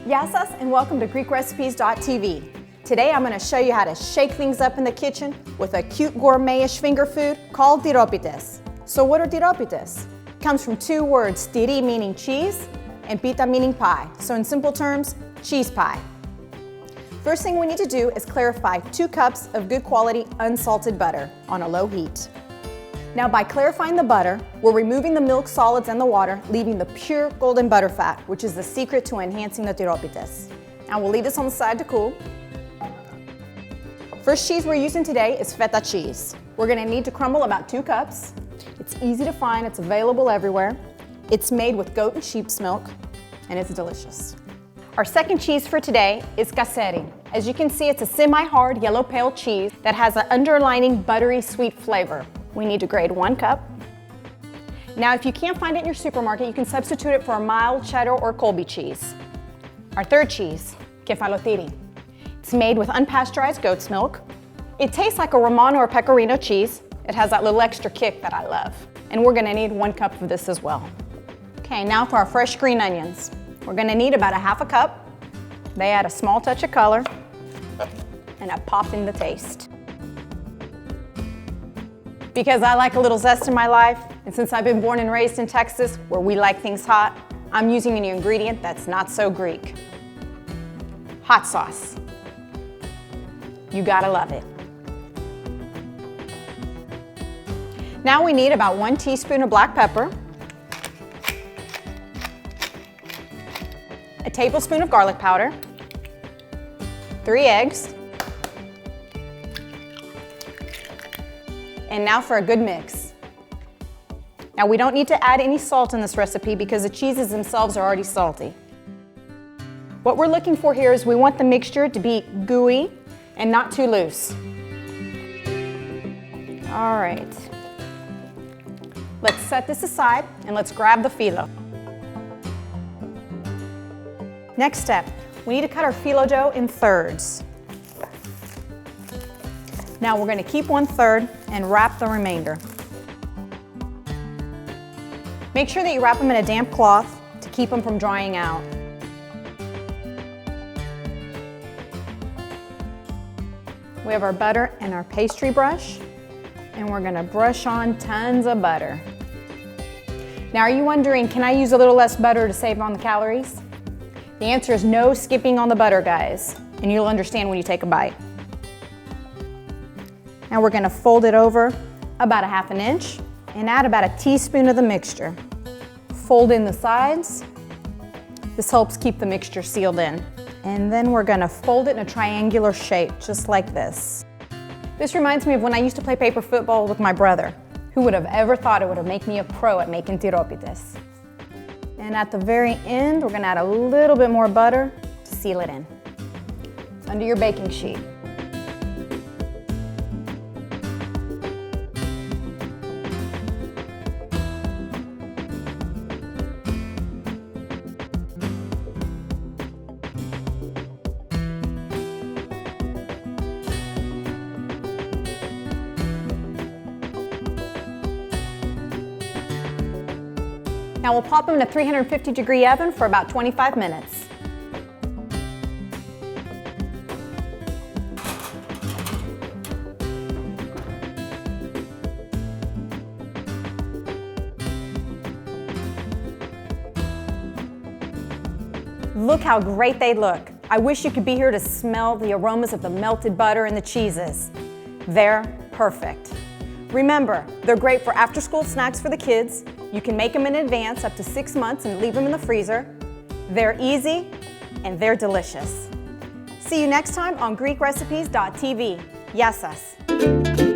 Yassas, and welcome to GreekRecipes.tv. Today I'm going to show you how to shake things up in the kitchen with a cute gourmet-ish finger food called tiropites. So what are tiropites? It comes from two words, tiri meaning cheese and pita meaning pie. So in simple terms, cheese pie. First thing we need to do is clarify 2 cups of good quality unsalted butter on a low heat. Now by clarifying the butter, we're removing the milk solids and the water, leaving the pure golden butter fat, which is the secret to enhancing the tiropites. Now we'll leave this on the side to cool. First cheese we're using today is Feta cheese. We're gonna need to crumble about 2 cups. It's easy to find, it's available everywhere. It's made with goat and sheep's milk, and it's delicious. Our second cheese for today is Kasseri. As you can see, it's a semi-hard yellow pale cheese that has an underlining buttery sweet flavor. We need to grate 1 cup. Now, if you can't find it in your supermarket, you can substitute it for a mild cheddar or Colby cheese. Our third cheese, Kefalotyri. It's made with unpasteurized goat's milk. It tastes like a Romano or Pecorino cheese. It has that little extra kick that I love. And we're gonna need 1 cup of this as well. Okay, now for our fresh green onions. We're gonna need about a ½ cup. They add a small touch of color and a pop in the taste. Because I like a little zest in my life, and since I've been born and raised in Texas, where we like things hot, I'm using a new ingredient that's not so Greek. Hot sauce. You gotta love it. Now we need about 1 teaspoon of black pepper, a tablespoon of garlic powder, 3 eggs, and now for a good mix. Now we don't need to add any salt in this recipe because the cheeses themselves are already salty. What we're looking for here is we want the mixture to be gooey and not too loose. All right. Let's set this aside and let's grab the phyllo. Next step, we need to cut our phyllo dough in thirds. Now we're going to keep 1/3 and wrap the remainder. Make sure that you wrap them in a damp cloth to keep them from drying out. We have our butter and our pastry brush, and we're going to brush on tons of butter. Now are you wondering, can I use a little less butter to save on the calories? The answer is no skipping on the butter, guys, and you'll understand when you take a bite. Now we're going to fold it over about a ½ inch and add about a teaspoon of the mixture. Fold in the sides. This helps keep the mixture sealed in. And then we're going to fold it in a triangular shape, just like this. This reminds me of when I used to play paper football with my brother. Who would have ever thought it would have made me a pro at making tiropites? And at the very end, we're going to add a little bit more butter to seal it in. Under your baking sheet. Now we'll pop them in a 350-degree oven for about 25 minutes. Look how great they look. I wish you could be here to smell the aromas of the melted butter and the cheeses. They're perfect. Remember, they're great for after-school snacks for the kids. You can make them in advance up to 6 months and leave them in the freezer. They're easy and they're delicious. See you next time on GreekRecipes.tv. Yassas.